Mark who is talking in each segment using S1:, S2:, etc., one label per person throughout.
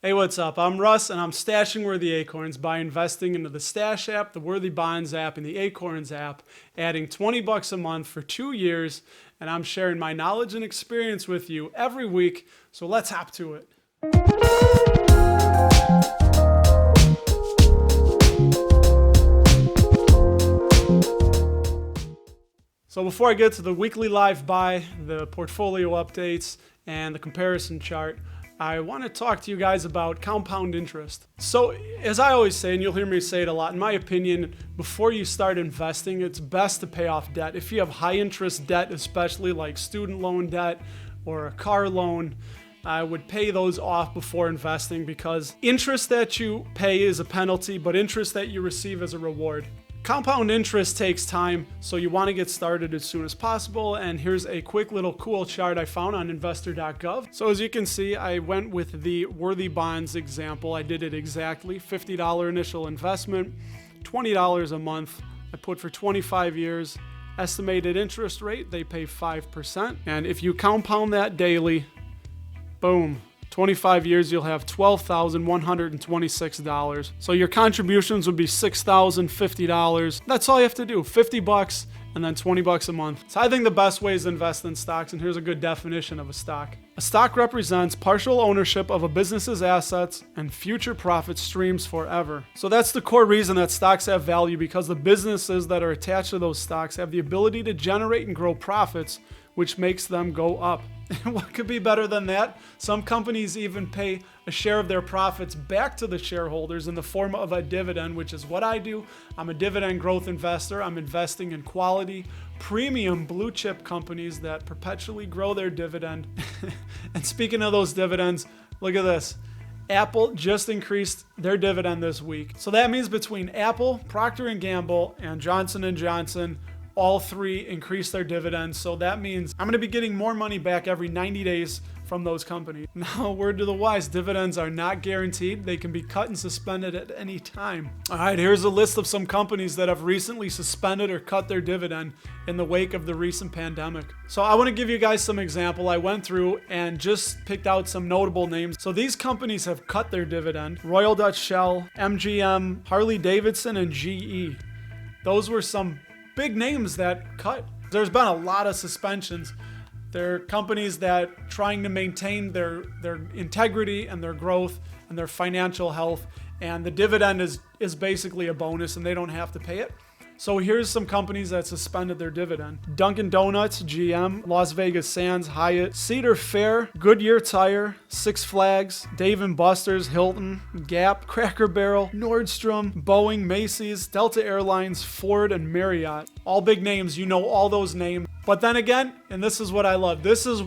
S1: Hey, what's up? I'm Russ, and I'm stashing Worthy Acorns by investing into the Stash app, the Worthy Bonds app, and the Acorns app, adding $20 a month for 2 years, and I'm sharing my knowledge and experience with you every week, so let's hop to it. So before I get to the weekly live buy, the portfolio updates, and the comparison chart, I want to talk to you guys about compound interest. So as I always say, and you'll hear me say it a lot, in my opinion, before you start investing, it's best to pay off debt. If you have high interest debt, especially like student loan debt or a car loan, I would pay those off before investing, because interest that you pay is a penalty, but interest that you receive is a reward. Compound interest takes time, so you want to get started as soon as possible. And here's a quick little cool chart I found on investor.gov. So as you can see, I went with the Worthy Bonds example. I did it exactly. $50 initial investment, $20 a month. I put for 25 years. Estimated interest rate, they pay 5%. And if you compound that daily, boom. 25 years, you'll have $12,126. So your contributions would be $6,050. That's all you have to do, $50 and then $20 a month. So I think the best way is to invest in stocks, and here's a good definition of a stock. A stock represents partial ownership of a business's assets and future profit streams forever. So that's the core reason that stocks have value, because the businesses that are attached to those stocks have the ability to generate and grow profits, which makes them go up. What could be better than that? Some companies even pay a share of their profits back to the shareholders in the form of a dividend, which is what I do. I'm a dividend growth investor. I'm investing in quality, premium blue chip companies that perpetually grow their dividend. And speaking of those dividends, look at this. Apple just increased their dividend this week. So that means between Apple, Procter & Gamble, and Johnson & Johnson, all three increase their dividends. So that means I'm going to be getting more money back every 90 days from those companies. Now, word to the wise, dividends are not guaranteed. They can be cut and suspended at any time. All right, here's a list of some companies that have recently suspended or cut their dividend in the wake of the recent pandemic. So I want to give you guys some example. I went through and just picked out some notable names. So these companies have cut their dividend: Royal Dutch Shell, MGM, Harley Davidson, and GE. Those were some big names that cut. There's been a lot of suspensions. They're companies that are trying to maintain their integrity and their growth and their financial health, and the dividend is basically a bonus and they don't have to pay it. So here's some companies that suspended their dividend: Dunkin' Donuts, GM, Las Vegas Sands, Hyatt, Cedar Fair, Goodyear Tire, Six Flags, Dave & Buster's, Hilton, Gap, Cracker Barrel, Nordstrom, Boeing, Macy's, Delta Airlines, Ford, and Marriott. All big names, you know all those names. But then again, and this is what I love, this is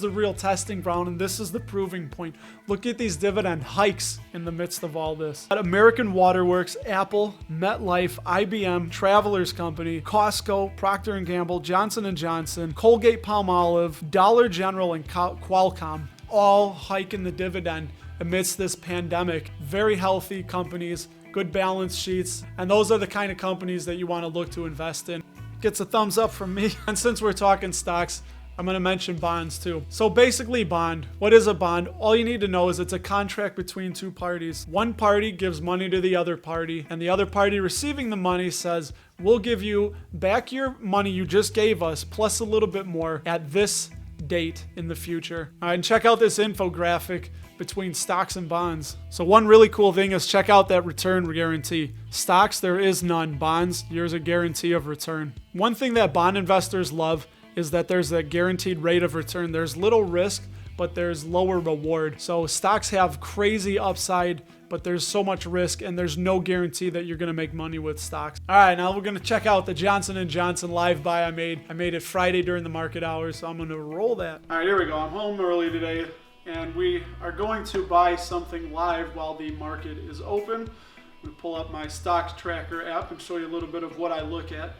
S1: the real testing ground, and this is the proving point. Look at these dividend hikes in the midst of all this. At American Waterworks, Apple, MetLife, IBM, Travelers Company, Costco, Procter & Gamble, Johnson & Johnson, Colgate-Palmolive, Dollar General, and Qualcomm all hiking the dividend amidst this pandemic. Very healthy companies, good balance sheets, and those are the kind of companies that you want to look to invest in. Gets a thumbs up from me. And since we're talking stocks, I'm going to mention bonds too. So basically, bond. What is a bond? All you need to know is it's a contract between two parties. One party gives money to the other party, and the other party receiving the money says, we'll give you back your money you just gave us, plus a little bit more at this date in the future. All right, and check out this infographic between stocks and bonds. So one really cool thing is check out that return guarantee. Stocks, there is none. Bonds, there's a guarantee of return. One thing that bond investors love is that there's a guaranteed rate of return. There's little risk, but there's lower reward. So stocks have crazy upside, but there's so much risk, and there's no guarantee that you're going to make money with stocks. All right, now we're going to check out the Johnson & Johnson live buy I made. I made it Friday during the market hours, so I'm going to roll that. All right, here we go. I'm home early today, and we are going to buy something live while the market is open. I'm going to pull up my stocks tracker app and show you a little bit of what I look at.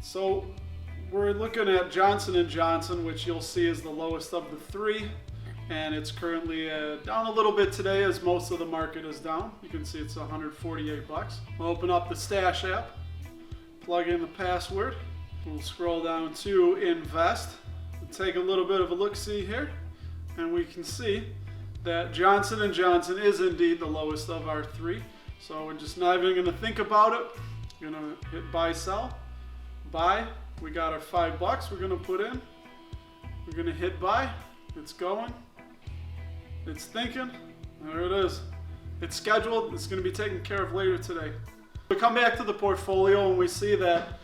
S1: So we're looking at Johnson & Johnson, which you'll see is the lowest of the three. And it's currently down a little bit today, as most of the market is down. You can see it's $148. We'll open up the Stash app, plug in the password. We'll scroll down to Invest. We'll take a little bit of a look-see here, and we can see that Johnson & Johnson is indeed the lowest of our three. So we're just not even going to think about it. We're going to hit buy, sell. Buy. We got our $5 we're going to put in. We're going to hit buy. It's going. It's thinking. There it is. It's scheduled. It's going to be taken care of later today. We come back to the portfolio and we see that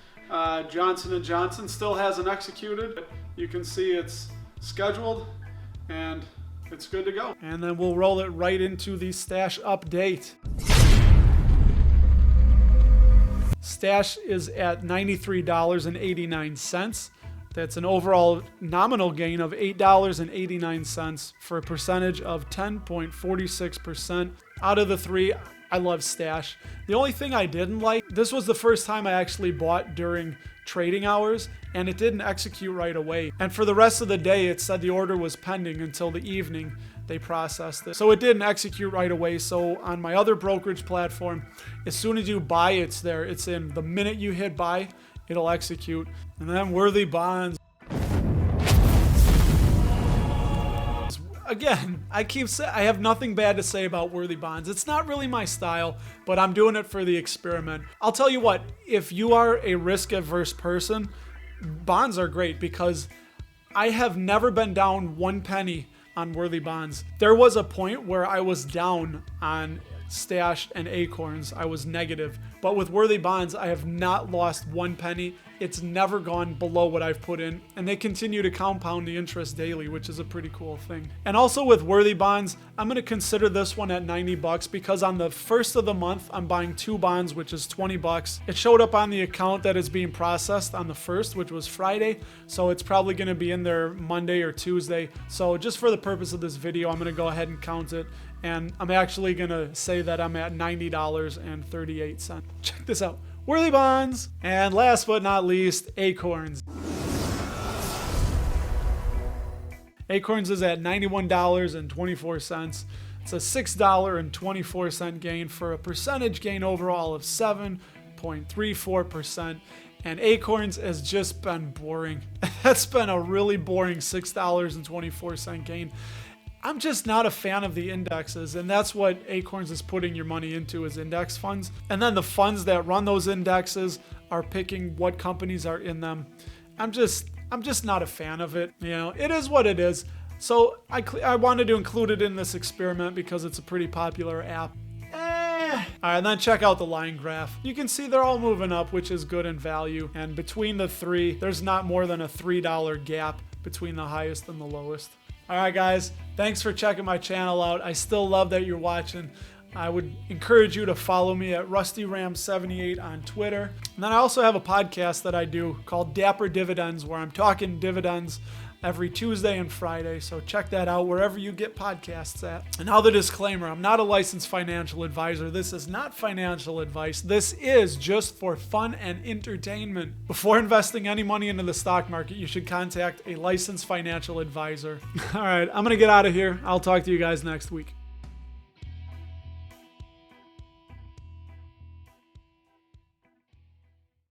S1: Johnson & Johnson still hasn't executed. You can see it's scheduled and it's good to go. And then we'll roll it right into the stash update. Stash is at $93.89. That's an overall nominal gain of $8.89 for a percentage of 10.46%. Out of the three, I love Stash. The only thing I didn't like, this was the first time I actually bought during trading hours, and it didn't execute right away. And for the rest of the day, it said the order was pending until the evening they processed it. So it didn't execute right away. So on my other brokerage platform, as soon as you buy, it's there. It's in. The minute you hit buy, it'll execute. And then Worthy Bonds. Again, I keep saying I have nothing bad to say about Worthy Bonds. It's not really my style, but I'm doing it for the experiment. I'll tell you what, if you are a risk-averse person, bonds are great because I have never been down 1 penny on Worthy Bonds. There was a point where I was down on Stash and Acorns. I was negative. But with Worthy Bonds, I have not lost 1 penny. It's never gone below what I've put in. And they continue to compound the interest daily, which is a pretty cool thing. And also with Worthy Bonds, I'm going to consider this one at $90 because on the first of the month, I'm buying 2 bonds, which is $20. It showed up on the account that is being processed on the 1st, which was Friday. So it's probably going to be in there Monday or Tuesday. So just for the purpose of this video, I'm going to go ahead and count it. And I'm actually going to say that I'm at $90.38. Check this out. Worthy Bonds. And last but not least, Acorns. Acorns is at $91.24. It's a $6.24 gain for a percentage gain overall of 7.34%. And Acorns has just been boring. That's been a really boring $6.24 gain. I'm just not a fan of the indexes, and that's what Acorns is putting your money into, is index funds. And then the funds that run those indexes are picking what companies are in them. I'm just not a fan of it. You know, it is what it is. So I wanted to include it in this experiment because it's a pretty popular app. All right, and then check out the line graph. You can see they're all moving up, which is good in value. And between the three, there's not more than a $3 gap between the highest and the lowest. All right, guys, thanks for checking my channel out. I still love that you're watching. I would encourage you to follow me at RustyRam78 on Twitter. And then I also have a podcast that I do called Dapper Dividends, where I'm talking dividends every Tuesday and Friday. So check that out wherever you get podcasts at. And now the disclaimer, I'm not a licensed financial advisor. This is not financial advice. This is just for fun and entertainment. Before investing any money into the stock market, you should contact a licensed financial advisor. All right, I'm going to get out of here. I'll talk to you guys next week.